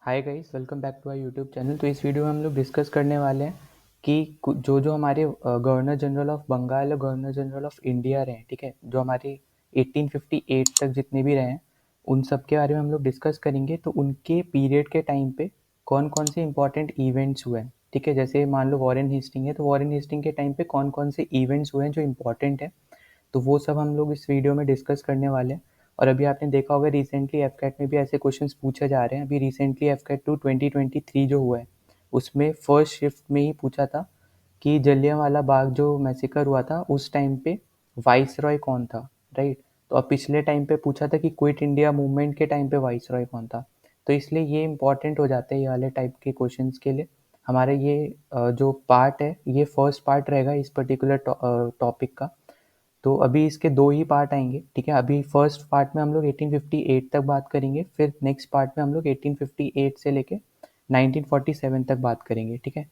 Hi guys, welcome back to our YouTube channel. तो इस video में हम लोग डिस्कस करने वाले हैं कि जो जो हमारे गवर्नर जनरल ऑफ बंगाल और गवर्नर जनरल ऑफ इंडिया रहे, ठीक है, जो हमारे 1858 तक जितने भी रहे हैं उन सब के बारे में हम लोग डिस्कस करेंगे। तो उनके पीरियड के टाइम पे कौन कौन से इंपॉर्टेंट इवेंट्स हुए हैं, ठीक है। जैसे मान लो वॉरेन हेस्टिंग है, तो वॉरेन हेस्टिंग के टाइम पे कौन कौन से इवेंट्स हुए हैं जो इंपॉर्टेंट है, तो वो सब हम लोग इस वीडियो में डिस्कस करने वाले हैं। और अभी आपने देखा होगा रिसेंटली एफकैट में भी ऐसे क्वेश्चंस पूछे जा रहे हैं। अभी रिसेंटली एफकैट 2023 जो हुआ है उसमें फर्स्ट शिफ्ट में ही पूछा था कि जलियांवाला बाग जो मैसेकर हुआ था उस टाइम पे वाइस रॉय कौन था, राइट। तो अब पिछले टाइम पे पूछा था कि क्विट इंडिया मूवमेंट के टाइम पे वाइस रॉय कौन था। तो इसलिए ये इंपॉर्टेंट हो जाते हैं ये वाले टाइप के क्वेश्चंस के लिए। हमारे ये जो पार्ट है ये फर्स्ट पार्ट रहेगा इस पर्टिकुलर टॉपिक का। तो अभी इसके दो ही पार्ट आएंगे, ठीक है। अभी फर्स्ट पार्ट में हम लोग 1858 तक बात करेंगे, फिर नेक्स्ट पार्ट में हम लोग 1858 से लेके 1947 तक बात करेंगे, ठीक है।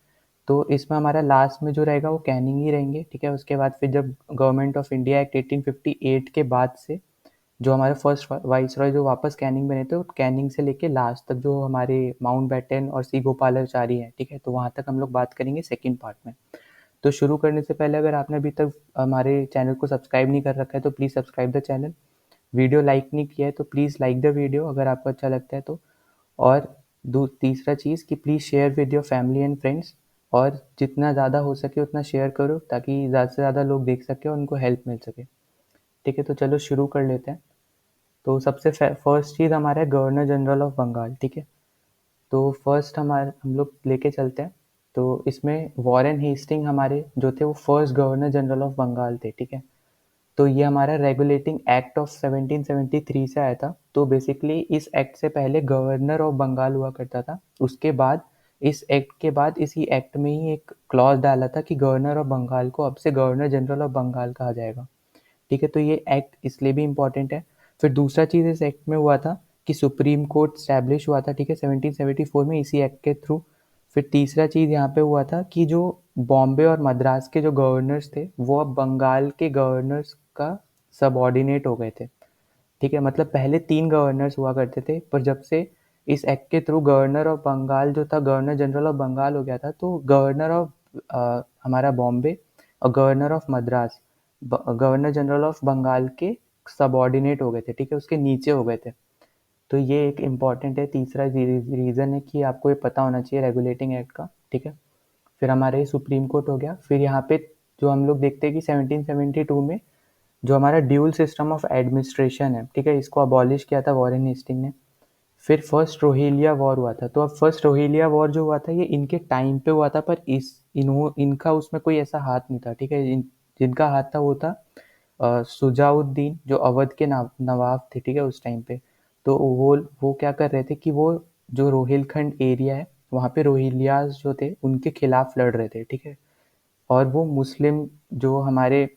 तो इसमें हमारा लास्ट में जो रहेगा वो कैनिंग ही रहेंगे, ठीक है। उसके बाद फिर जब गवर्नमेंट ऑफ इंडिया एक्ट 1858 के बाद से जो हमारे फर्स्ट वाइसरॉय जो वापस कैनिंग बने थे, कैनिंग से लेके लास्ट तक जो हमारे माउंट बैटन और सी गोपालाचारी हैं, ठीक है, तो वहाँ तक हम लोग बात करेंगे सेकेंड पार्ट में। तो शुरू करने से पहले अगर आपने अभी तक हमारे चैनल को सब्सक्राइब नहीं कर रखा है तो please subscribe the channel. Video like नहीं किया है तो प्लीज़ लाइक द वीडियो अगर आपको अच्छा लगता है तो। और तीसरा चीज़ कि please share with your family and friends, और जितना ज़्यादा हो सके उतना शेयर करो ताकि ज़्यादा से ज़्यादा लोग देख सके और उनको हेल्प मिल सके, ठीक है। तो चलो शुरू कर लेते हैं। तो सबसे फर्स्ट चीज़ हमारा है गवर्नर जनरल ऑफ बंगाल, ठीक है। तो फर्स्ट हम लोग लेके चलते हैं। तो इसमें वॉरेन हेस्टिंग हमारे जो थे वो first governor general of Bengal थे, ठीक है। तो ये हमारा रेगुलेटिंग एक्ट ऑफ 1773 से आया था। तो बेसिकली इस एक्ट से पहले गवर्नर ऑफ बंगाल हुआ करता था। उसके बाद इस एक्ट के बाद इसी एक्ट में ही एक क्लॉज डाला था कि गवर्नर ऑफ बंगाल को अब से गवर्नर जनरल ऑफ बंगाल कहा जाएगा, ठीक है। तो ये एक्ट इसलिए भी इम्पोर्टेंट है। फिर दूसरा चीज़ इस एक्ट में हुआ था कि सुप्रीम कोर्ट स्टैब्लिश हुआ था, ठीक है, 1774 में इसी एक्ट के थ्रू। फिर तीसरा चीज़ यहाँ पे हुआ था कि जो बॉम्बे और मद्रास के जो गवर्नर्स थे वो अब बंगाल के गवर्नर्स का सबऑर्डिनेट हो गए थे, ठीक है। मतलब पहले 3 गवर्नर्स हुआ करते थे, पर जब से इस एक्ट के थ्रू गवर्नर ऑफ बंगाल जो था गवर्नर जनरल ऑफ बंगाल हो गया था, तो गवर्नर ऑफ हमारा बॉम्बे और governor of Madras governor general of Bengal के सबऑर्डिनेट हो गए थे, ठीक है, उसके नीचे हो गए थे। तो ये एक इम्पॉर्टेंट है, तीसरा रीज़न है कि आपको ये पता होना चाहिए रेगुलेटिंग एक्ट का, ठीक है। फिर हमारे सुप्रीम कोर्ट हो गया। फिर यहाँ पे जो हम लोग देखते हैं कि 1772 में जो हमारा ड्यूल सिस्टम ऑफ एडमिनिस्ट्रेशन है, ठीक है, इसको अबॉलिश किया था वॉरेन हेस्टिंग ने। फिर फर्स्ट रोहिलिया वॉर हुआ था। तो अब फर्स्ट रोहिलिया वॉर जो हुआ था ये इनके टाइम पे हुआ था, पर इनका उसमें कोई ऐसा हाथ नहीं था, ठीक है। जिनका हाथ था वो था सुजाउद्दीन जो अवध के नवाब थे, ठीक है, उस टाइम पे। तो वो क्या कर रहे थे कि वो जो रोहिलखंड एरिया है वहाँ पे रोहिलियाज जो थे उनके खिलाफ लड़ रहे थे, ठीक है। और वो मुस्लिम जो हमारे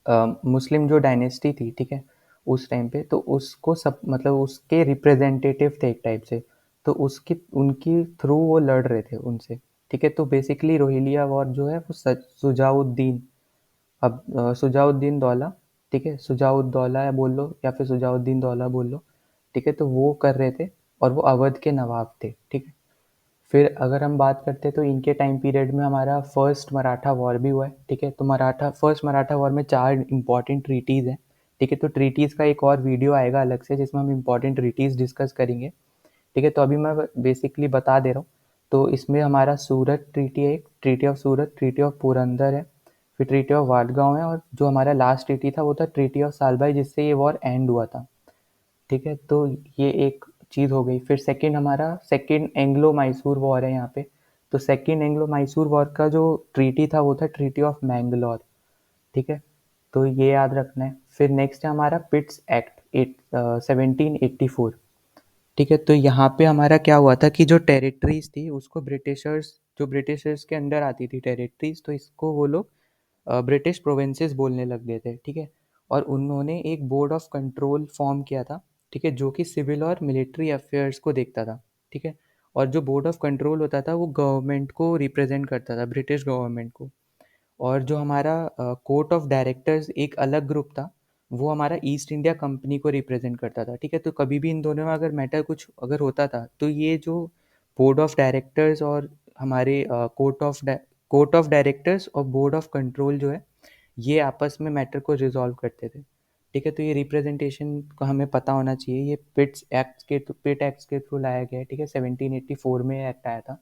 मुस्लिम जो डायनेस्टी थी, ठीक है, उस टाइम पे, तो उसको सब मतलब उसके रिप्रेजेंटेटिव थे एक टाइप से। तो उसकी उनकी थ्रू वो लड़ रहे थे उनसे, ठीक है। तो बेसिकली रोहिलिया वॉर जो है वो सुजाउद्दीन, अब सुजाउद्दीन दौला, ठीक है, सुजाउद्दौला बोल लो या फिर सुजाउद्दीन दौला बोल लो, ठीक है, तो वो कर रहे थे। और वो अवध के नवाब थे, ठीक है। फिर अगर हम बात करते हैं तो इनके टाइम पीरियड में हमारा फर्स्ट मराठा वॉर भी हुआ है, ठीक है। तो फर्स्ट मराठा वॉर में 4 इंपॉर्टेंट ट्रीटीज़ हैं, ठीक है। तो ट्रीटीज़ का एक और वीडियो आएगा अलग से जिसमें हम इंपॉर्टेंट ट्रीटीज़ डिस्कस करेंगे, ठीक है। तो अभी मैं बेसिकली बता दे रहा हूँ। तो इसमें हमारा सूरत ट्रीटी है, एक treaty of Surat, treaty of Purandar है, फिर ट्रीटी ऑफ वाडगांव है, और जो हमारा लास्ट ट्रीटी था वो था ट्रीटी ऑफ सालभाई जिससे ये वॉर एंड हुआ था, ठीक है। तो ये एक चीज़ हो गई। फिर सेकेंड एंग्लो मैसूर वॉर है यहाँ पे। तो सेकेंड एंग्लो मैसूर वॉर का जो ट्रीटी था वो था ट्रीटी ऑफ मैंगलोर, ठीक है। तो ये याद रखना है। फिर नेक्स्ट है हमारा पिट्स एक्ट 1784, ठीक है। तो यहाँ पे हमारा क्या हुआ था कि जो टेरिटरीज थी उसको ब्रिटिशर्स के अंडर आती थी टेरिटरीज, तो इसको वो लोग ब्रिटिश प्रोविंसेस बोलने लग गए थे, ठीक है। और उन्होंने एक बोर्ड ऑफ कंट्रोल फॉर्म किया था, ठीक है, जो कि सिविल और मिलिट्री अफेयर्स को देखता था, ठीक है। और जो बोर्ड ऑफ कंट्रोल होता था वो गवर्नमेंट को रिप्रेजेंट करता था, ब्रिटिश गवर्नमेंट को। और जो हमारा कोर्ट ऑफ डायरेक्टर्स एक अलग ग्रुप था, वो हमारा ईस्ट इंडिया कंपनी को रिप्रेजेंट करता था, ठीक है। तो कभी भी इन दोनों में अगर मैटर कुछ अगर होता था तो ये जो बोर्ड ऑफ डायरेक्टर्स और हमारे कोर्ट ऑफ डायरेक्टर्स और बोर्ड ऑफ कंट्रोल जो है, ये आपस में मैटर को रिजॉल्व करते थे, ठीक है। तो ये रिप्रेजेंटेशन को हमें पता होना चाहिए। ये पिट एक्ट के थ्रू लाया गया है, ठीक है। 1784 में एक्ट आया था।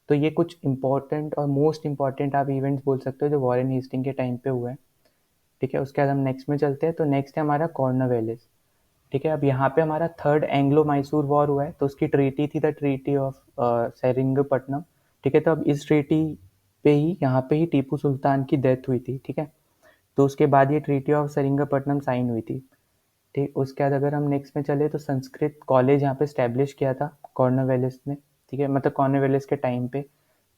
तो ये कुछ इंपॉर्टेंट और मोस्ट इंपॉर्टेंट आप इवेंट्स बोल सकते हो जो वॉरेन हेस्टिंग के टाइम पे हुए हैं, ठीक है। उसके बाद हम नेक्स्ट में चलते हैं। तो नेक्स्ट है हमारा कॉर्नवालिस, ठीक है। अब यहाँ पे हमारा थर्ड एंग्लो मैसूर वॉर हुआ है, तो उसकी ट्रीटी थी द ट्रीटी ऑफ सेरिंगपट्टनम, ठीक है। तो अब इस ट्रीटी पे ही यहाँ पे ही टीपू सुल्तान की डेथ हुई थी, ठीक है। तो उसके बाद ये ट्रीटी ऑफ सेरिंगपट्टनम साइन हुई थी, ठीक। उसके बाद अगर हम नेक्स्ट में चले तो संस्कृत कॉलेज यहाँ पे स्टैब्लिश किया था कॉर्नवालिस ने, ठीक है, मतलब कॉर्नवालिस के टाइम पे।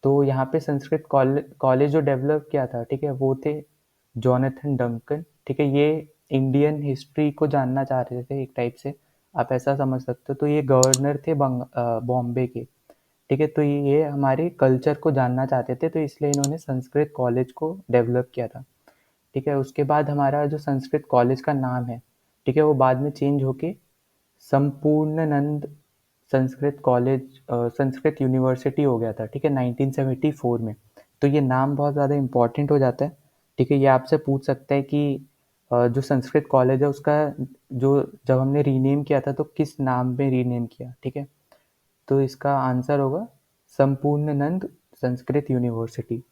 तो यहाँ पे संस्कृत कॉलेज जो डेवलप किया था, ठीक है, वो थे जॉनथन डंकन, ठीक है। ये इंडियन हिस्ट्री को जानना चाह रहे थे एक टाइप से, आप ऐसा समझ सकते हो। तो ये गवर्नर थे बॉम्बे के, ठीक है। तो ये हमारे कल्चर को जानना चाहते थे, तो इसलिए इन्होंने संस्कृत कॉलेज को डेवलप किया था, ठीक है। उसके बाद हमारा जो संस्कृत कॉलेज का नाम है, ठीक है, वो बाद में चेंज होके संपूर्णानंद संस्कृत कॉलेज संस्कृत यूनिवर्सिटी हो गया था, ठीक है, 1974 में। तो ये नाम बहुत ज़्यादा इम्पोर्टेंट हो जाता है, ठीक है। ये आपसे पूछ सकता है कि जो संस्कृत कॉलेज है उसका जो जब हमने रीनेम किया था तो किस नाम में रीनेम किया, ठीक है। तो इसका आंसर होगा संपूर्णानंद संस्कृत यूनिवर्सिटी,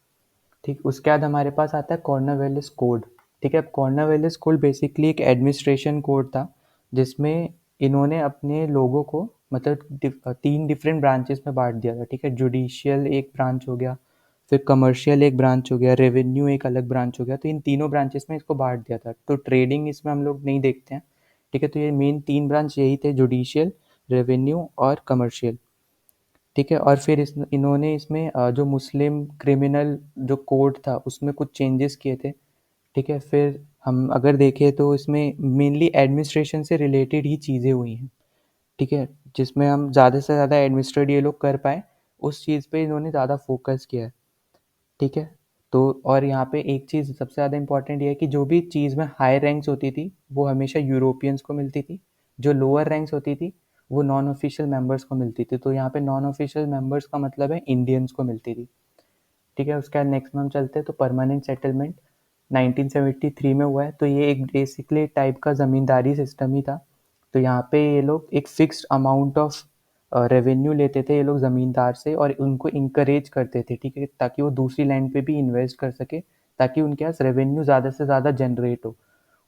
ठीक। उसके बाद हमारे पास आता है कॉर्नवालिस कोड, ठीक है। अब कॉर्नवालिस कोड बेसिकली एक एडमिनिस्ट्रेशन कोड था जिसमें इन्होंने अपने लोगों को मतलब 3 डिफरेंट ब्रांचेस में बांट दिया था, ठीक है। जुडिशियल एक ब्रांच हो गया, फिर कमर्शियल एक ब्रांच हो गया, रेवेन्यू एक अलग ब्रांच हो गया। तो इन तीनों ब्रांचेस में इसको बांट दिया था। तो ट्रेडिंग इसमें हम लोग नहीं देखते हैं, ठीक है। तो ये मेन 3 ब्रांच यही थे, जुडिशियल, रेवेन्यू और कमर्शियल, ठीक है। और फिर इन्होंने इसमें जो मुस्लिम क्रिमिनल जो कोड था उसमें कुछ चेंजेस किए थे, ठीक है। फिर हम अगर देखें तो इसमें मेनली एडमिनिस्ट्रेशन से रिलेटेड ही चीज़ें हुई हैं, ठीक है, जिसमें हम ज़्यादा से ज़्यादा एडमिनिस्ट्रेट ये लोग कर पाए, उस चीज़ पे इन्होंने ज़्यादा फोकस किया है, ठीक है। तो और यहाँ पे एक चीज़ सबसे ज़्यादा इंपॉर्टेंट ये है कि जो भी चीज़ में हाई रैंक्स होती थी वो हमेशा यूरोपियंस को मिलती थी, जो लोअर रैंक्स होती थी वो नॉन ऑफिशियल मेंबर्स को मिलती थी। तो यहाँ पे नॉन ऑफिशियल मेंबर्स का मतलब है इंडियंस को मिलती थी, ठीक है। उसके बाद नेक्स्ट में हम चलते हैं। तो परमानेंट सेटलमेंट 1973 में हुआ है। तो ये एक बेसिकली टाइप का ज़मींदारी सिस्टम ही था। तो यहाँ पे ये लोग एक फिक्स्ड अमाउंट ऑफ रेवेन्यू लेते थे ये लोग ज़मींदार से और उनको इंकरेज करते थे, ठीक है, ताकि वो दूसरी लैंड पे भी इन्वेस्ट कर सके, ताकि उनके पास रेवेन्यू ज़्यादा से ज़्यादा जनरेट हो।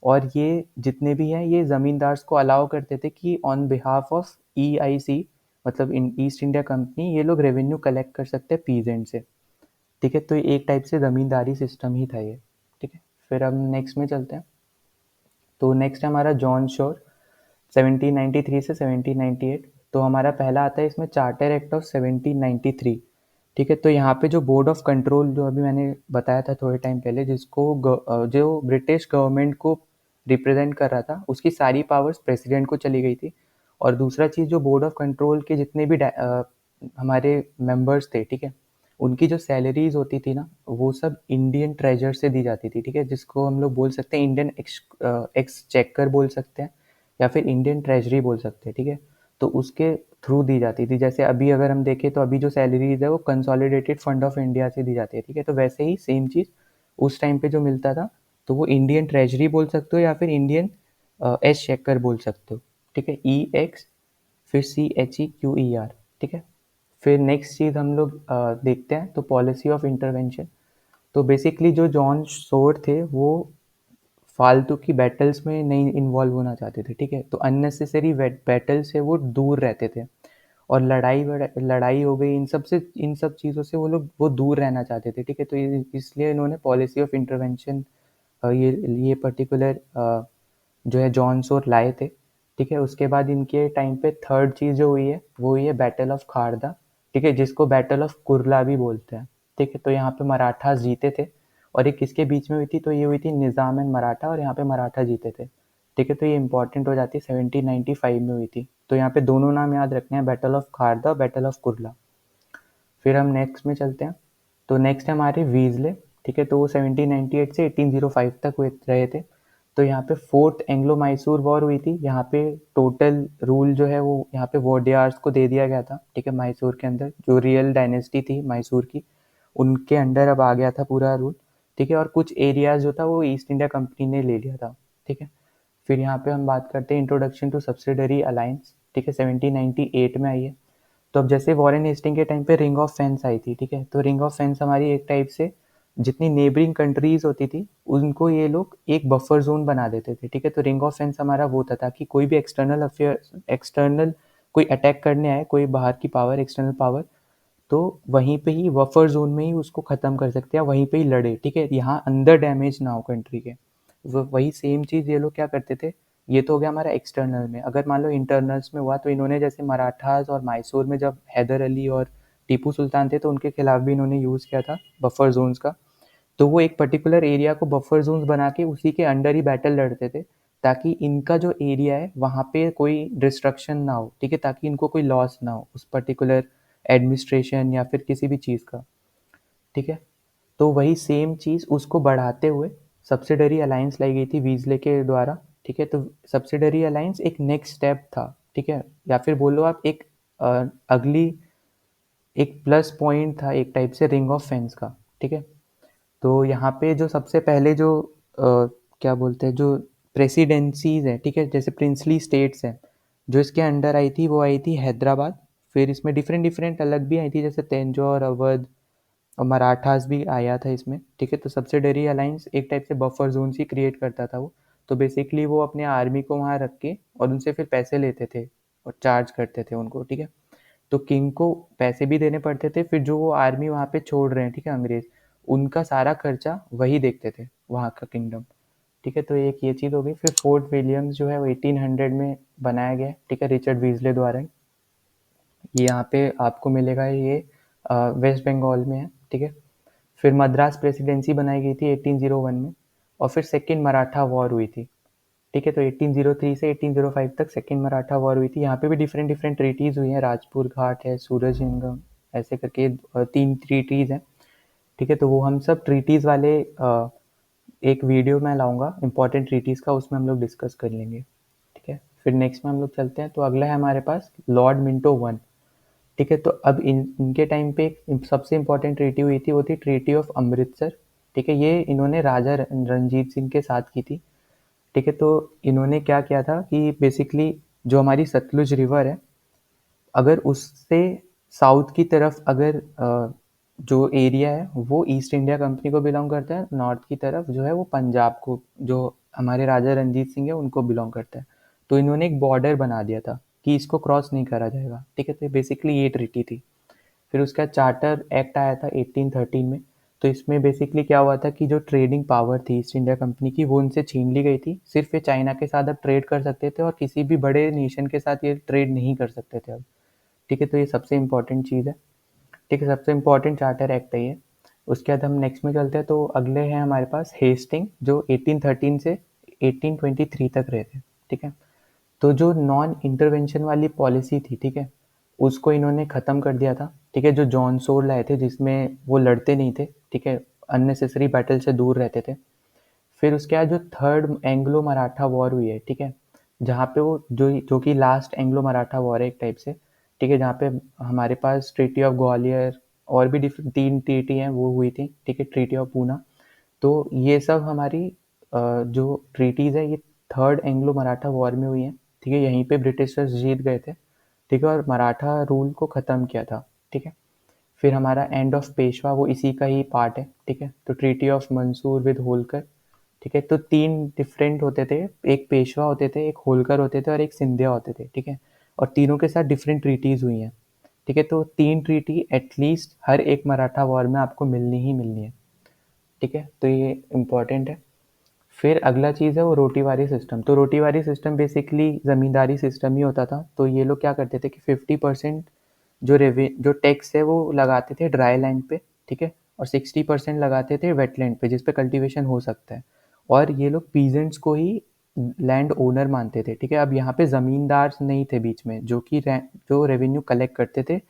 और ये जितने भी हैं ये ज़मींदार को अलाउ करते थे कि ऑन बिहाफ ऑफ EIC, मतलब ईस्ट इंडिया कंपनी, ये लोग रेवेन्यू कलेक्ट कर सकते हैं पीजेंट से, ठीक है। तो एक टाइप से ज़मींदारी सिस्टम ही था ये, ठीक है। फिर हम नेक्स्ट में चलते हैं। तो नेक्स्ट है हमारा जॉन शोर, 1793 से 1798। तो हमारा पहला आता है इसमें चार्टर एक्ट ऑफ 1793, ठीक है। तो यहाँ पे जो बोर्ड ऑफ कंट्रोल जो अभी मैंने बताया था थोड़े टाइम पहले, जिसको जो ब्रिटिश गवर्नमेंट को रिप्रेजेंट कर रहा था, उसकी सारी पावर्स प्रेसिडेंट को चली गई थी। और दूसरा चीज़, जो बोर्ड ऑफ कंट्रोल के जितने भी हमारे मेंबर्स थे, ठीक है, उनकी जो सैलरीज होती थी ना वो सब इंडियन ट्रेजर से दी जाती थी, ठीक है, जिसको हम लोग बोल सकते हैं इंडियन एक्सचेकर बोल सकते हैं या फिर इंडियन ट्रेजरी बोल सकते हैं, ठीक है। तो उसके थ्रू दी जाती थी। जैसे अभी अगर हम देखें तो अभी जो सैलरीज है वो कंसोलिडेटेड फंड ऑफ इंडिया से दी जाती है, ठीक है। तो वैसे ही सेम चीज़ उस टाइम पे जो मिलता था, तो वो इंडियन ट्रेजरी बोल सकते हो या फिर इंडियन एक्सचेकर बोल सकते हो, ठीक है। EX फिर CHEQER, ठीक है। फिर नेक्स्ट चीज़ हम लोग देखते हैं तो पॉलिसी ऑफ इंटरवेंशन। तो बेसिकली जो जॉन सोर थे वो फालतू की बैटल्स में नहीं इन्वॉल्व होना चाहते थे, ठीक है। तो अननेसेसरी बैटल से वो दूर रहते थे। और लड़ाई हो गई, इन सब चीज़ों से वो दूर रहना चाहते थे, ठीक है। तो इसलिए इन्होंने पॉलिसी ऑफ इंटरवेंशन ये पर्टिकुलर जो है जॉन सोर लाए थे, ठीक है। उसके बाद इनके टाइम पे थर्ड चीज़ जो हुई है वो हुई है बैटल ऑफ खारदा, ठीक है, जिसको बैटल ऑफ कुर्ला भी बोलते हैं, ठीक है। तो यहाँ पे मराठास जीते थे। और ये किसके बीच में हुई थी, तो ये हुई थी निज़ाम एंड मराठा, और यहाँ पे मराठा जीते थे, ठीक है। तो ये इंपॉर्टेंट हो जाती है, 1795 में हुई थी। तो यहाँ पे दोनों नाम याद रखने हैं, battle of Kharda, battle of Kurla. फिर हम नेक्स्ट में चलते हैं। तो नेक्स्ट है हमारे वीजले, ठीक है। तो वो 1798 से 1805 तक हुए रहे थे। तो यहाँ पे फोर्थ एंग्लो मैसूर वॉर हुई थी। यहाँ पे टोटल रूल जो है वो यहाँ पे वोडियार्स को दे दिया गया था, ठीक है। मैसूर के अंदर जो रियल डायनेस्टी थी मैसूर की, उनके अंडर अब आ गया था पूरा रूल, ठीक है। और कुछ एरियाज जो था वो ईस्ट इंडिया कंपनी ने ले लिया था, ठीक है। फिर यहाँ पे हम बात करते हैं इंट्रोडक्शन टू सब्सिडरी अलायंस, ठीक है, 1798 में आई है। तो अब जैसे वॉरेन हेस्टिंग के टाइम पे रिंग ऑफ फेंस आई थी, ठीक है। तो रिंग ऑफ फेंस हमारी एक टाइप से जितनी नेबरिंग कंट्रीज होती थी उनको ये लोग एक बफर जोन बना देते थे, ठीक है। तो रिंग ऑफ फेंस हमारा वो था ताकि कोई भी एक्सटर्नल कोई अटैक करने आए, कोई बाहर की पावर, एक्सटर्नल पावर, तो वहीं पे ही बफर जोन में ही उसको खत्म कर सकते हैं, वहीं पे ही लड़े, ठीक है। यहाँ अंदर डैमेज ना हो कंट्री के। वही सेम चीज ये लोग क्या करते थे, ये तो हो गया हमारा एक्सटर्नल में। अगर मान लो इंटरनल्स में हुआ तो इन्होंने जैसे मराठास और मैसूर में जब हैदर अली और टीपू सुल्तान थे तो उनके खिलाफ भी इन्होंने यूज किया था बफर जोन्स का। तो वो एक पर्टिकुलर एरिया को बफर जोन्स बना के उसी के अंडर ही बैटल लड़ते थे, ताकि इनका जो एरिया है वहाँ पे कोई डिस्ट्रक्शन ना हो, ठीक है, ताकि इनको कोई लॉस ना हो उस पर्टिकुलर एडमिनिस्ट्रेशन या फिर किसी भी चीज़ का, ठीक है। तो वही सेम चीज़ उसको बढ़ाते हुए सब्सिडरी अलायंस लाई गई थी वीजले के द्वारा, ठीक है। तो सब्सिडरी अलायंस एक नेक्स्ट स्टेप था, ठीक है, या फिर बोलो आप एक अगली एक प्लस पॉइंट था एक टाइप से रिंग ऑफ फेंस का, ठीक है। तो यहाँ पे जो सबसे पहले जो क्या बोलते हैं जो प्रेसिडेंसीज है, ठीक है, जैसे प्रिंसली स्टेट्स हैं जो इसके अंडर आई थी, वो आई थी हैदराबाद। फिर इसमें डिफरेंट डिफरेंट अलग भी आई थी जैसे तेंजौर, अवध और मराठास भी आया था इसमें, ठीक है। तो सब्सिडरी अलायंस एक टाइप से बफर जोन ही क्रिएट करता था वो। तो बेसिकली वो अपने आर्मी को वहाँ रख के और उनसे फिर पैसे लेते थे और चार्ज करते थे उनको, ठीक है। तो किंग को पैसे भी देने पड़ते थे, फिर जो वो आर्मी वहाँ पे छोड़ रहे हैं, ठीक है, अंग्रेज, उनका सारा खर्चा वही देखते थे, वहाँ का किंगडम, ठीक है। तो एक ये चीज़ हो गई। फिर फोर्ट विलियम्स जो है वो 1800 में बनाया गया, ठीक है, रिचर्ड वीजले द्वारा ही। ये यहाँ पे आपको मिलेगा, ये वेस्ट बंगाल में है, ठीक है। फिर मद्रास प्रेसिडेंसी बनाई गई थी 1801 में। और फिर सेकेंड मराठा वॉर हुई थी, ठीक है। तो 1803 से 1805 तक सेकेंड मराठा वॉर हुई थी। यहाँ पे भी डिफरेंट डिफरेंट ट्रीटीज हुई हैं, राजपुर घाट है, सूरजंगम, ऐसे करके 3 ट्रीटीज हैं, ठीक है। तो वो हम सब ट्रीटीज वाले एक वीडियो मैं लाऊंगा इंपॉर्टेंट ट्रीटीज का, उसमें हम लोग डिस्कस कर लेंगे, ठीक है। फिर नेक्स्ट में हम लोग चलते हैं, तो अगला है हमारे पास लॉर्ड मिंटो वन, ठीक है। तो अब इनके टाइम पे सबसे इम्पोर्टेंट ट्रीटी हुई थी, वो थी ट्रीटी ऑफ अमृतसर, ठीक है। ये इन्होंने राजा रणजीत सिंह के साथ की थी, ठीक है। तो इन्होंने क्या किया था कि बेसिकली जो हमारी सतलुज रिवर है, अगर उससे साउथ की तरफ अगर जो एरिया है वो ईस्ट इंडिया कंपनी को बिलोंग करता है, नॉर्थ की तरफ जो है वो पंजाब को, जो हमारे राजा रंजीत सिंह है उनको बिलोंग करता है। तो इन्होंने एक बॉर्डर बना दिया था कि इसको क्रॉस नहीं करा जाएगा, ठीक है। तो बेसिकली ये ट्रीटी थी। फिर उसका चार्टर एक्ट आया था 1813 में। तो इसमें बेसिकली क्या हुआ था कि जो ट्रेडिंग पावर थी ईस्ट इंडिया कंपनी की वो उनसे छीन ली गई थी। सिर्फ ये चाइना के साथ अब ट्रेड कर सकते थे और किसी भी बड़े नेशन के साथ ये ट्रेड नहीं कर सकते थे अब, ठीक है। तो ये सबसे इम्पोर्टेंट चीज़ है, ठीक है, सबसे इम्पोर्टेंट चार्टर एक्ट है ये। उसके बाद हम नेक्स्ट में चलते हैं, तो अगले हैं हमारे पास हेस्टिंग जो 1813 से 1823 तक रहे थे, ठीक है। तो जो नॉन इंटरवेंशन वाली पॉलिसी थी, ठीक है, उसको इन्होंने ख़त्म कर दिया था, ठीक है। जो जॉन सोर लाए थे जिसमें वो लड़ते नहीं थे, ठीक है, अननेसेसरी बैटल से दूर रहते थे। फिर उसके बाद जो थर्ड एंग्लो मराठा वॉर हुई है, ठीक है, जहाँ पे वो जो कि लास्ट एंग्लो मराठा वॉर है एक टाइप से, ठीक है, जहाँ पे हमारे पास ट्रीटी ऑफ ग्वालियर और भी डिफरेंट 3 ट्रीटी हैं वो हुई थी, ठीक है, ट्रीटी ऑफ पूना। तो ये सब हमारी जो ट्रीटीज़ है ये थर्ड एंग्लो मराठा वॉर में हुई हैं, ठीक है। यहीं पे ब्रिटिशर्स जीत गए थे, ठीक है, और मराठा रूल को ख़त्म किया था, ठीक है। फिर हमारा एंड ऑफ पेशवा वो इसी का ही पार्ट है, ठीक है। तो treaty of Mandsaur with Holkar, ठीक है। तो 3 डिफरेंट होते थे, एक पेशवा होते थे, एक होलकर होते थे और एक सिंधिया होते थे, ठीक है। और तीनों के साथ डिफरेंट ट्रीटीज़ हुई हैं, ठीक है। तो 3 ट्रीटी एटलीस्ट हर एक मराठा वॉर में आपको मिलनी ही मिलनी है, ठीक है। तो ये इम्पॉर्टेंट है। फिर अगला चीज़ है वो रोटीवारी सिस्टम। तो रोटीवारी सिस्टम बेसिकली ज़मींदारी सिस्टम ही होता था। तो ये लोग क्या करते थे कि 50% जो टैक्स है वो लगाते थे ड्राई लैंड पे, ठीक है, और 60% लगाते थे वेटलैंड पे जिस पे कल्टीवेशन हो सकता है। और ये लोग पीजेंट्स को ही लैंड ओनर मानते थे, ठीक है। अब यहाँ पे ज़मींदार नहीं थे बीच में जो कि जो रेवेन्यू कलेक्ट करते थे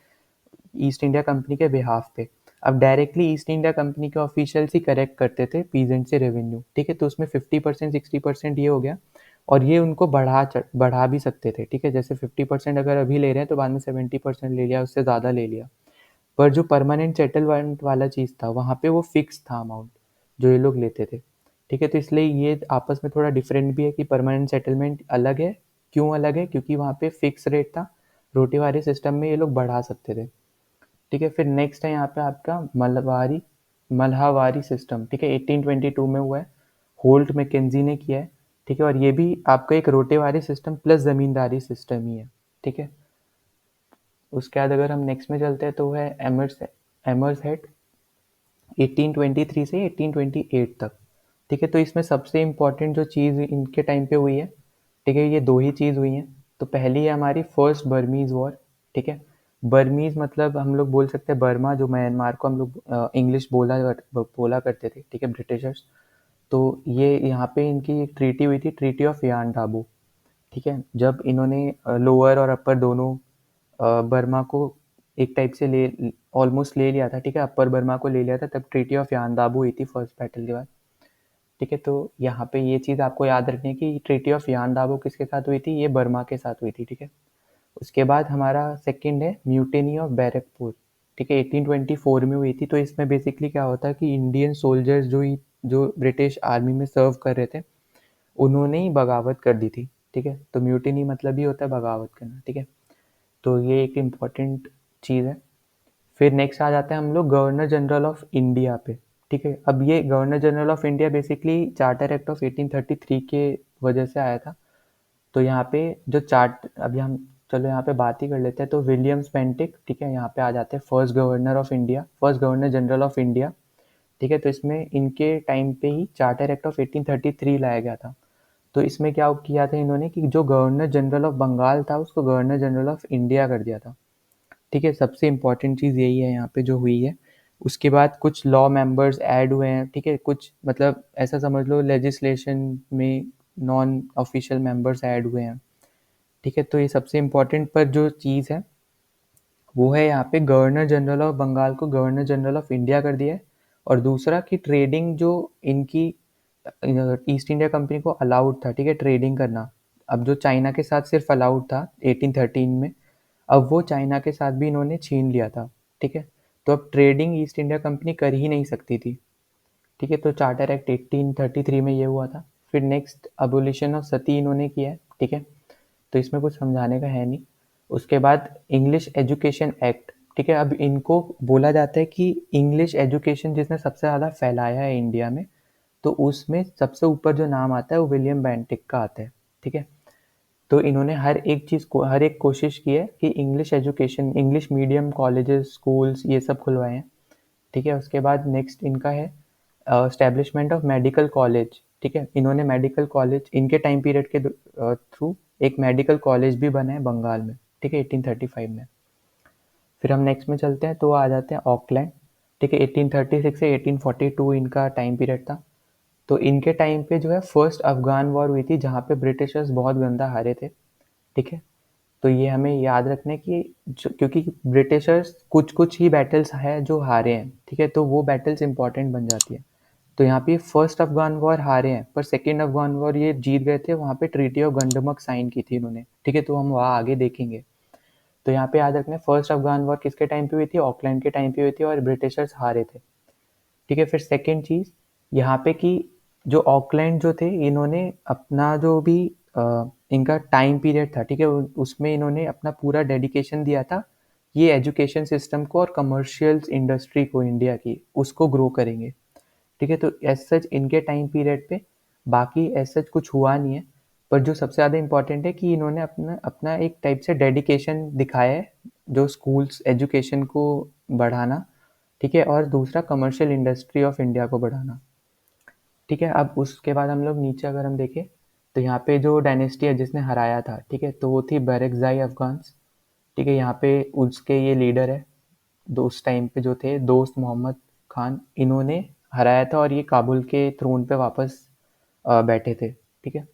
ईस्ट इंडिया कंपनी के बिहाफ पे। अब डायरेक्टली ईस्ट इंडिया कंपनी के ऑफिशियल्स ही करेक्ट करते थे पीजेंट से रेवेन्यू, ठीक है। तो उसमें 50% 60% ये हो गया, और ये उनको बढ़ा भी सकते थे, ठीक है। जैसे 50% अगर अभी ले रहे हैं तो बाद में 70% ले लिया, उससे ज़्यादा ले लिया। पर जो परमानेंट सेटलमेंट वाला चीज़ था वहाँ पे वो फिक्स था अमाउंट जो ये लोग लेते थे, ठीक है। तो इसलिए ये आपस में थोड़ा डिफरेंट भी है कि परमानेंट सेटलमेंट अलग है। क्यों अलग है? क्योंकि वहाँ पे फिक्स रेट था, रोटीवारी सिस्टम में ये लोग बढ़ा सकते थे, ठीक है। फिर नेक्स्ट है यहाँ पे आपका मल्हावारी सिस्टम, ठीक है। 1822 में हुआ है, होल्ट मैकेंजी ने किया है, ठीक है। और ये भी आपका एक रोटेवारी सिस्टम प्लस जमींदारी सिस्टम ही है, ठीक है। उसके बाद अगर हम नेक्स्ट में चलते हैं तो वो है एमर्स हेड 1823 से 1828 तक, ठीक है। तो इसमें सबसे इम्पोर्टेंट जो चीज़ इनके टाइम पे हुई है, ठीक है, ये दो ही चीज़ हुई हैं। तो पहली है हमारी फर्स्ट बर्मीज़ वॉर, ठीक है। बर्मीज़ मतलब हम लोग बोल सकते हैं बर्मा, जो म्यांमार को हम लोग इंग्लिश बोला करते थे, ठीक है, ब्रिटिशर्स। तो ये यहाँ पे इनकी एक ट्रीटी हुई थी, ट्रीटी ऑफ यान डाबू, ठीक है। जब इन्होंने लोअर और अपर दोनों बर्मा को एक टाइप से ले ऑलमोस्ट ले लिया था, ठीक है। अपर बर्मा को ले लिया था, तब ट्रीटी ऑफ यान दाबू हुई थी फर्स्ट बैटल के बाद, ठीक है। तो यहाँ पे ये चीज़ आपको याद रखनी है कि ट्रीटी ऑफ यान दाबू किसके साथ हुई थी? ये बर्मा के साथ हुई थी, ठीक है। उसके बाद हमारा सेकंड है म्यूटिनी ऑफ बैरकपुर, ठीक है, 1824 में हुई थी। तो इसमें बेसिकली क्या होता है कि इंडियन सोल्जर्स जो ब्रिटिश आर्मी में सर्व कर रहे थे उन्होंने ही बगावत कर दी थी, ठीक है। तो म्यूटिनी मतलब ही होता है बगावत करना, ठीक है। तो ये एक इम्पॉर्टेंट चीज़ है। फिर नेक्स्ट आ जाते हैं हम लोग गवर्नर जनरल ऑफ इंडिया पे, ठीक है। अब ये governor general of India basically charter act of 1833 के वजह से आया था। तो यहाँ पे जो चार्ट अभी हम चलो यहाँ पे बात ही कर लेते हैं। तो विलियम्स बेंटिक, ठीक है, यहाँ पे आ जाते हैं first governor of India, first governor general of India, ठीक है। तो इसमें इनके टाइम पे ही चार्टर एक्ट ऑफ 1833 लाया गया था। तो इसमें क्या किया था इन्होंने कि जो गवर्नर जनरल ऑफ बंगाल था उसको गवर्नर जनरल ऑफ इंडिया कर दिया था, ठीक है। सबसे इम्पोर्टेंट चीज़ यही है यहाँ पे जो हुई है। उसके बाद कुछ लॉ मेंबर्स ऐड हुए हैं, ठीक है। कुछ मतलब ऐसा समझ लो लेजिस्लेशन में नॉन ऑफिशियल मेंबर्स ऐड हुए हैं, ठीक है। तो ये सबसे इम्पोर्टेंट पर जो चीज़ है वो है यहाँ पे गवर्नर जनरल ऑफ बंगाल को गवर्नर जनरल ऑफ इंडिया कर दिया है। और दूसरा कि ट्रेडिंग जो इनकी ईस्ट इंडिया कंपनी को अलाउड था, ठीक है, ट्रेडिंग करना। अब जो चाइना के साथ सिर्फ अलाउड था 1813 में, अब वो चाइना के साथ भी इन्होंने छीन लिया था, ठीक है। तो अब ट्रेडिंग ईस्ट इंडिया कंपनी कर ही नहीं सकती थी, ठीक है। तो चार्टर एक्ट 1833 में ये हुआ था। फिर नेक्स्ट अबोलिशन ऑफ सती इन्होंने किया है, ठीक है। तो इसमें कुछ समझाने का है नहीं। उसके बाद इंग्लिश एजुकेशन एक्ट, ठीक है। अब इनको बोला जाता है कि इंग्लिश एजुकेशन जिसने सबसे ज़्यादा फैलाया है इंडिया में, तो उसमें सबसे ऊपर जो नाम आता है वो विलियम बेंटिक का आता है, ठीक है। तो इन्होंने हर एक कोशिश की है कि English education, English medium colleges, schools ये सब खुलवाए हैं, ठीक है। उसके बाद नेक्स्ट इनका है एस्टेब्लिशमेंट ऑफ मेडिकल कॉलेज, ठीक है। इन्होंने मेडिकल कॉलेज इनके टाइम पीरियड के थ्रू एक मेडिकल कॉलेज भी बना है बंगाल में, ठीक है, 1835 में। फिर हम नेक्स्ट में चलते हैं तो आ जाते हैं ऑकलैंड, ठीक है। 1836 से 1842 इनका टाइम पीरियड था। तो इनके टाइम पे जो है फर्स्ट अफगान वॉर हुई थी जहाँ पे ब्रिटिशर्स बहुत गंदा हारे थे, ठीक है। तो ये हमें याद रखना है कि क्योंकि ब्रिटिशर्स कुछ कुछ ही बैटल्स है जो हारे हैं, ठीक है, तो वो बैटल्स इंपॉर्टेंट बन जाती है। तो यहाँ पे फर्स्ट अफगान वॉर हारे हैं पर सेकेंड अफगान वॉर ये जीत गए थे, वहाँ पे ट्रीटी ऑफ गंडमक साइन की थी इन्होंने, ठीक है। तो हम वहाँ आगे देखेंगे। तो यहाँ पे याद रखना है फर्स्ट अफगान वॉर किसके टाइम पे हुई थी? ऑकलैंड के टाइम पे हुई थी और ब्रिटिशर्स हारे थे, ठीक है। फिर सेकेंड चीज़ यहाँ पे कि जो ऑकलैंड जो थे इन्होंने अपना जो भी इनका टाइम पीरियड था, ठीक है, उसमें इन्होंने अपना पूरा डेडिकेशन दिया था ये एजुकेशन सिस्टम को और कमर्शियल इंडस्ट्री को इंडिया की उसको ग्रो करेंगे, ठीक है। तो एज सच इनके टाइम पीरियड पे बाकी एज सच कुछ हुआ नहीं है। पर जो सबसे ज़्यादा इम्पोर्टेंट है कि इन्होंने अपना अपना एक टाइप से डेडिकेशन दिखाया है जो स्कूल्स एजुकेशन को बढ़ाना, ठीक है, और दूसरा कमर्शियल इंडस्ट्री ऑफ इंडिया को बढ़ाना, ठीक है। अब उसके बाद हम लोग नीचे अगर हम देखें तो यहाँ पे जो डायनेस्टी है जिसने हराया था, ठीक है, तो वो थी बैरकज़ाई अफगान्स, ठीक है। यहाँ पे उसके ये लीडर है उस टाइम पे जो थे दोस्त मोहम्मद खान, इन्होंने हराया था और ये काबुल के थ्रोन पे वापस बैठे थे, ठीक है।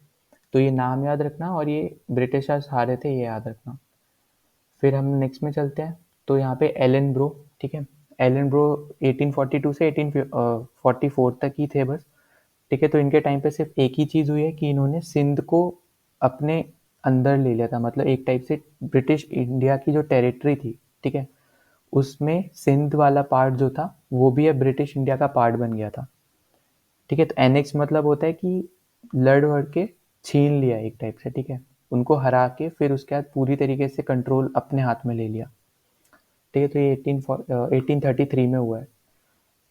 तो ये नाम याद रखना और ये ब्रिटिशर्स हारे थे ये याद रखना। फिर हम नेक्स्ट में चलते हैं तो यहाँ पे एलन ब्रो, ठीक है। एलन ब्रो 1842 से 1844 तक ही थे बस, ठीक है। तो इनके टाइम पे सिर्फ एक ही चीज़ हुई है कि इन्होंने सिंध को अपने अंदर ले लिया था, मतलब एक टाइप से ब्रिटिश इंडिया की जो टेरिटरी थी, ठीक है, उसमें सिंध वाला पार्ट जो था वो भी अब ब्रिटिश इंडिया का पार्ट बन गया था, ठीक है। तो एनेक्स मतलब होता है कि लड़ वड़ के छीन लिया एक टाइप से, ठीक है, उनको हरा के फिर उसके बाद पूरी तरीके से कंट्रोल अपने हाथ में ले लिया, ठीक है। तो ये 1833 में हुआ है।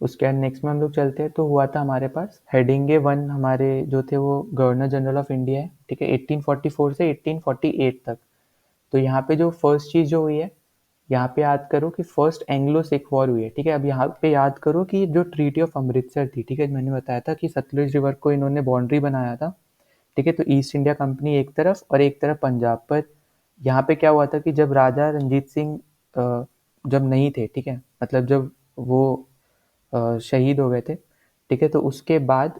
उसके बाद नेक्स्ट में हम लोग चलते हैं, तो हुआ था हमारे पास हेडिंगे वन, हमारे जो थे वो गवर्नर जनरल ऑफ इंडिया है, ठीक है, 1844 से 1848 तक। तो यहाँ पे जो फर्स्ट चीज़ जो हुई है, यहाँ पे याद करो कि फर्स्ट एंग्लो सिख वॉर हुई है, ठीक है। अब यहाँ पे याद करो कि जो ट्रीटी ऑफ अमृतसर थी, ठीक है, मैंने बताया था कि सतलुज रिवर को इन्होंने बाउंड्री बनाया था, ठीक है। तो ईस्ट इंडिया कंपनी एक तरफ और एक तरफ पंजाब पर। यहाँ पे क्या हुआ था कि जब राजा रंजीत सिंह जब नहीं थे, ठीक है, मतलब जब वो शहीद हो गए थे, ठीक है, तो उसके बाद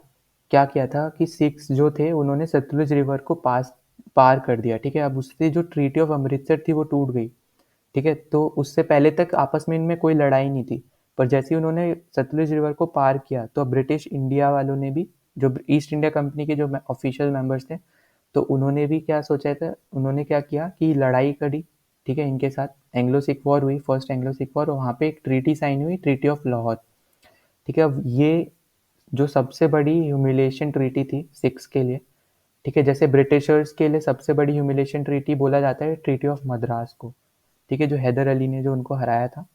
क्या किया था कि सिख्स जो थे उन्होंने सतलुज रिवर को पार कर दिया, ठीक है। अब उससे जो ट्रीटी ऑफ अमृतसर थी वो टूट गई, ठीक है। तो उससे पहले तक आपस में इनमें कोई लड़ाई नहीं थी, पर जैसे ही उन्होंने सतलुज रिवर को पार किया तो ब्रिटिश इंडिया वालों ने भी, जो ईस्ट इंडिया कंपनी के जो ऑफिशियल मेंबर्स थे, तो उन्होंने भी क्या सोचा था, उन्होंने क्या किया कि लड़ाई करी, ठीक है, इनके साथ एंग्लो सिख वॉर हुई, फर्स्ट एंग्लो सिख वॉर, और वहाँ पे एक ट्रीटी साइन हुई, ट्रीटी ऑफ लाहौर, ठीक है। अब ये जो सबसे बड़ी ह्यूमिलेशन ट्रीटी थी सिक्स के लिए, ठीक है, जैसे ब्रिटिशर्स के लिए सबसे बड़ी ह्यूमिलेशन ट्रीटी बोला जाता है ट्रीटी ऑफ मद्रास को, ठीक है, जो हैदर अली ने जो उनको हराया था,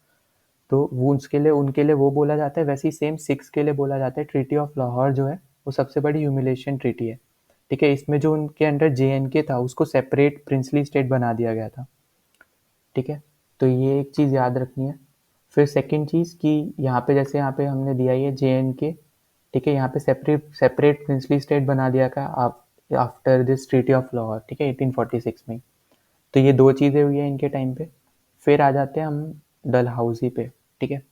तो वो उसके लिए उनके लिए वो बोला जाता है, वैसे ही सेम सिक्स के लिए बोला जाता है ट्रीटी ऑफ लाहौर जो है वो सबसे बड़ी ह्यूमिलेशन ट्रीटी है, ठीक है। इसमें जो उनके अंडर JNK था उसको सेपरेट प्रिंसली स्टेट बना दिया गया था, ठीक है। तो ये एक चीज़ याद रखनी है। फिर सेकंड चीज़ कि यहाँ पे जैसे यहाँ पे हमने दिया ही है JNK, ठीक है, यहाँ पे सेपरेट सेपरेट प्रिंसली स्टेट बना दिया था after this treaty of Lahore, ठीक है, 1846 में। तो ये दो चीज़ें हुई है इनके टाइम पे। फिर आ जाते हैं हम डलहौजी पे, ठीक है।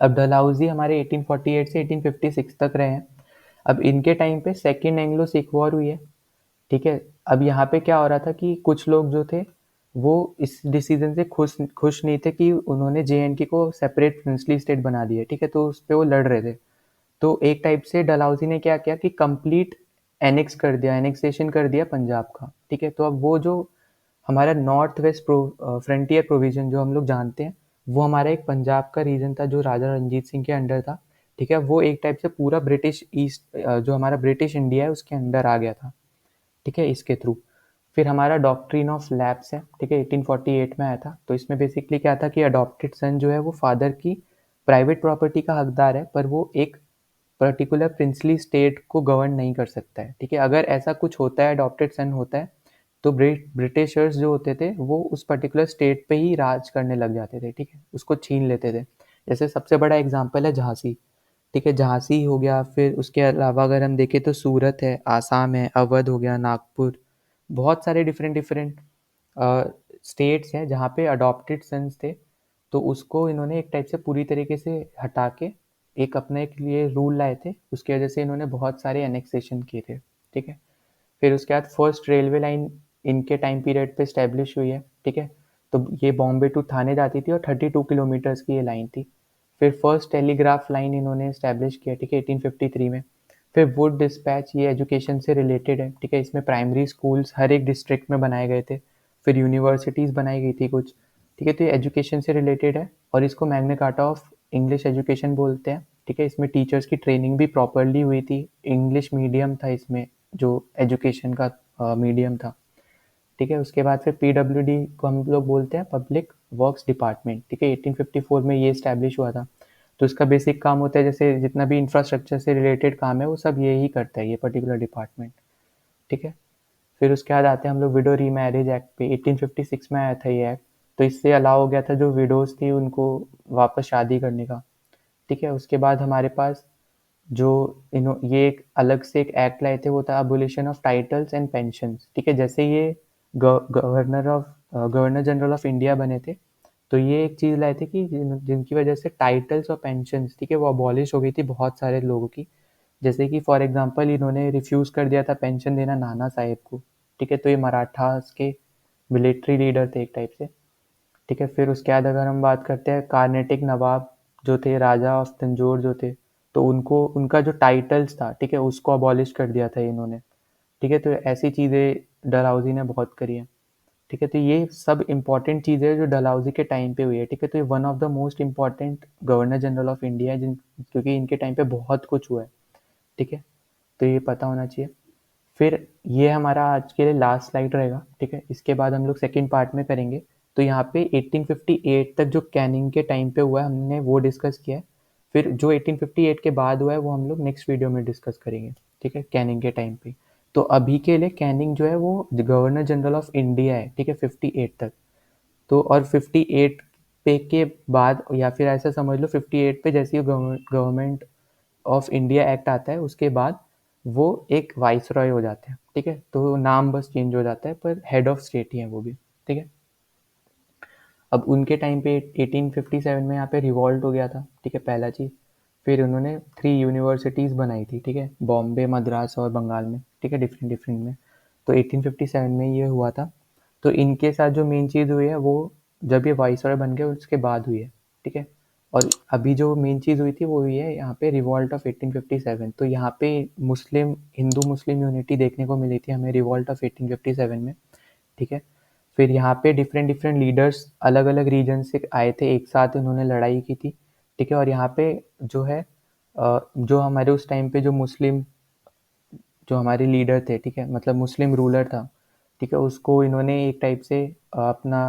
अब डलहौजी हमारे 1848 से 1856 तक रहे हैं। अब इनके टाइम पे सेकेंड एंग्लो सिख वॉर हुई है, ठीक है। अब यहाँ पे क्या हो रहा था कि कुछ लोग जो थे वो इस डिसीजन से खुश नहीं थे कि उन्होंने JNK को सेपरेट प्रिंसली स्टेट बना दिया, ठीक है, तो उस पर वो लड़ रहे थे। तो एक टाइप से डलहौजी ने क्या किया कि कंप्लीट एनेक्स कर दिया, एनेक्सेशन कर दिया पंजाब का, ठीक है। तो अब वो जो हमारा नॉर्थ वेस्ट फ्रंटियर प्रोविजन जो हम लोग जानते हैं, वो हमारा एक पंजाब का रीजन था जो राजा रंजीत सिंह के अंडर था, ठीक है। वो एक टाइप से पूरा ब्रिटिश ईस्ट जो हमारा ब्रिटिश इंडिया है उसके अंडर आ गया था, ठीक है, इसके थ्रू। फिर हमारा डॉक्ट्रिन ऑफ लैप्स है, ठीक है, 1848 में आया था। तो इसमें बेसिकली क्या था कि अडॉप्टेड सन जो है वो फादर की प्राइवेट प्रॉपर्टी का हकदार है, पर वो एक पर्टिकुलर प्रिंसली स्टेट को गवर्न नहीं कर सकता है, ठीक है। अगर ऐसा कुछ होता है, अडॉप्टेड सन होता है, तो ब्रिटिशर्स जो होते थे वो उस पर्टिकुलर स्टेट पे ही राज करने लग जाते थे, ठीक है, उसको छीन लेते थे। जैसे सबसे बड़ा एग्जांपल है झांसी, ठीक है, झांसी हो गया। फिर उसके अलावा अगर हम देखें तो सूरत है, आसाम है, अवध हो गया, नागपुर, बहुत सारे डिफरेंट डिफरेंट स्टेट्स हैं जहाँ पे अडॉप्टेड सन्स थे। तो उसको इन्होंने एक टाइप से पूरी तरीके से हटा के एक अपने एक लिए रूल लाए थे, उसकी वजह से इन्होंने बहुत सारे एनेक्सेशन किए थे, ठीक है। फिर उसके बाद फर्स्ट रेलवे लाइन इनके टाइम पीरियड पे स्टैब्लिश हुई है, ठीक है। तो ये बॉम्बे टू थाने जाती थी और 32 किलोमीटर्स की ये लाइन थी। फिर फर्स्ट टेलीग्राफ लाइन इन्होंने स्टैब्लिश किया, ठीक है, 1853 में। फिर वुड डिस्पैच, ये एजुकेशन से रिलेटेड है, ठीक है, इसमें प्राइमरी स्कूल्स हर एक डिस्ट्रिक्ट में बनाए गए थे। फिर यूनिवर्सिटीज़ बनाई गई थी कुछ, ठीक है। तो ये एजुकेशन से रिलेटेड है और इसको Magna carta of English education बोलते हैं, ठीक है। इसमें टीचर्स की ट्रेनिंग भी प्रॉपरली हुई थी, इंग्लिश मीडियम था इसमें जो एजुकेशन का मीडियम था, ठीक है। उसके बाद फिर PWD को हम लोग बोलते हैं पब्लिक वर्क्स डिपार्टमेंट, ठीक है, 1854 में ये इस्टेब्लिश हुआ था। तो इसका बेसिक काम होता है, जैसे जितना भी इंफ्रास्ट्रक्चर से रिलेटेड काम है वो सब ये ही करता है, ये पर्टिकुलर डिपार्टमेंट, ठीक है। फिर उसके बाद आते हैं हम लोग विडो री मैरिज एक्ट पे, 1856 में आया था ये एक्ट। तो इससे अलाउ हो गया था जो विडोज थी उनको वापस शादी करने का, ठीक है। उसके बाद हमारे पास जो ये एक अलग से एक एक्ट लाए थे वो था abolition of titles and pensions, ठीक है। जैसे ये गवर्नर जनरल ऑफ इंडिया बने थे, तो ये एक चीज़ लाए थे कि जिनकी वजह से टाइटल्स और पेंशन्स, ठीक है, वो अबॉलिश हो गई थी बहुत सारे लोगों की। जैसे कि फॉर एग्जांपल इन्होंने रिफ्यूज़ कर दिया था पेंशन देना नाना साहेब को, ठीक है। तो ये मराठास के मिलिट्री लीडर थे एक टाइप से, ठीक है। फिर उसके बाद अगर हम बात करते हैं कार्नेटिक नवाब जो थे राजा ऑफ तंजौर जो थे, तो उनको उनका जो टाइटल्स था, ठीक है, उसको अबॉलिश कर दिया था इन्होंने, ठीक है। तो ऐसी चीज़ें डलहौजी ने बहुत करी हैं, ठीक है। तो ये सब इंपॉर्टेंट चीज़ें हैं जो डलहौजी के टाइम पे हुई है, ठीक है। तो ये one of the most important governor general of India है क्योंकि इनके टाइम पे बहुत कुछ हुआ है, ठीक है। तो ये पता होना चाहिए। फिर ये हमारा आज के लिए लास्ट स्लाइड रहेगा, ठीक है। इसके बाद हम लोग सेकेंड पार्ट में करेंगे। तो यहाँ पे 1858 तक जो कैनिंग के टाइम पे हुआ है हमने वो डिस्कस किया है। फिर जो 1858 के बाद हुआ है वो हम लोग नेक्स्ट वीडियो में डिस्कस करेंगे, ठीक है, कैनिंग के टाइम पे। तो अभी के लिए कैनिंग जो है वो गवर्नर जनरल ऑफ इंडिया है, ठीक है, 58 तक। तो और 58 पे के बाद, या फिर ऐसा समझ लो 58 पे जैसे ही गवर्नमेंट ऑफ इंडिया एक्ट आता है उसके बाद वो एक वाइसरॉय हो जाते हैं, ठीक है। तो नाम बस चेंज हो जाता है पर हेड ऑफ स्टेट ही है वो भी, ठीक है। अब उनके टाइम पे 1857 में यहाँ पे रिवॉल्ट हो गया था, ठीक है, पहला चीज़। फिर उन्होंने 3 यूनिवर्सिटीज़ बनाई थी, ठीक है, बॉम्बे, मद्रास और बंगाल में, ठीक है, डिफरेंट डिफरेंट में। तो 1857 में ये हुआ था। तो इनके साथ जो मेन चीज़ हुई है वो जब ये वाइसरॉय बन गए उसके बाद हुई है, ठीक है। और अभी जो मेन चीज़ हुई थी वो हुई है यहाँ पे रिवॉल्ट ऑफ 1857। तो यहाँ पे मुस्लिम हिंदू मुस्लिम यूनिटी देखने को मिली थी हमें रिवॉल्ट ऑफ 1857 में, ठीक है। फिर यहाँ पे डिफरेंट डिफरेंट लीडर्स अलग अलग रीजन से आए थे, एक साथ उन्होंने लड़ाई की थी, ठीक है। और यहाँ पे जो है जो हमारे उस टाइम पे जो हमारे लीडर थे, ठीक है, मतलब मुस्लिम रूलर था, ठीक है, उसको इन्होंने एक टाइप से अपना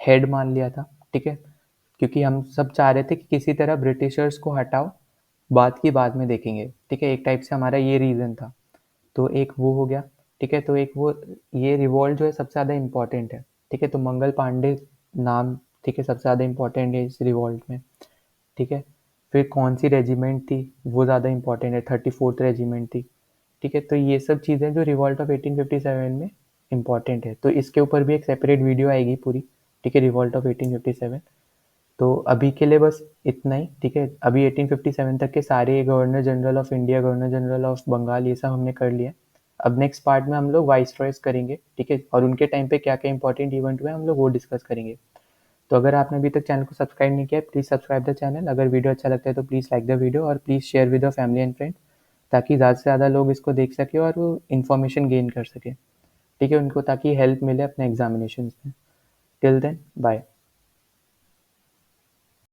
हेड मान लिया था, ठीक है। क्योंकि हम सब चाह रहे थे कि किसी तरह ब्रिटिशर्स को हटाओ, बात की बाद में देखेंगे, ठीक है, एक टाइप से हमारा ये रीज़न था। तो एक वो हो गया, ठीक है। तो एक वो ये रिवॉल्ट जो है सबसे ज़्यादा इम्पोर्टेंट है, ठीक है। तो मंगल पांडे नाम, ठीक है, सबसे ज़्यादा इम्पोर्टेंट है इस रिवॉल्ट में, ठीक है। फिर कौन सी रेजिमेंट थी वो ज़्यादा इम्पोर्टेंट है, 34th रेजिमेंट थी, ठीक है। तो ये सब चीज़ें जो रिवॉल्ट ऑफ 1857 में इम्पॉर्टेंट है, तो इसके ऊपर भी एक सेपरेट वीडियो आएगी पूरी, ठीक है, रिवॉल्ट ऑफ 1857। तो अभी के लिए बस इतना ही, ठीक है। अभी 1857 तक के सारे governor general of India, governor general of Bengal, ये सब हमने कर लिया। अब नेक्स्ट पार्ट में हम लोग वाइसरॉयज करेंगे, ठीक है, और उनके टाइम पे क्या क्या इंपॉर्टेंट इवेंट हुए हम लोग वो डिस्कस करेंगे। तो अगर आपने अभी तक चैनल को सब्सक्राइब नहीं किया है प्लीज़ सब्सक्राइब द चैनल। अगर वीडियो अच्छा लगता है तो प्लीज़ लाइक द वीडियो और please share with your family and friends, ताकि ज़्यादा से ज़्यादा लोग इसको देख सके और वो इन्फॉर्मेशन गेन कर सके, ठीक है, उनको, ताकि हेल्प मिले अपने एग्जामिनेशन में। Till then bye.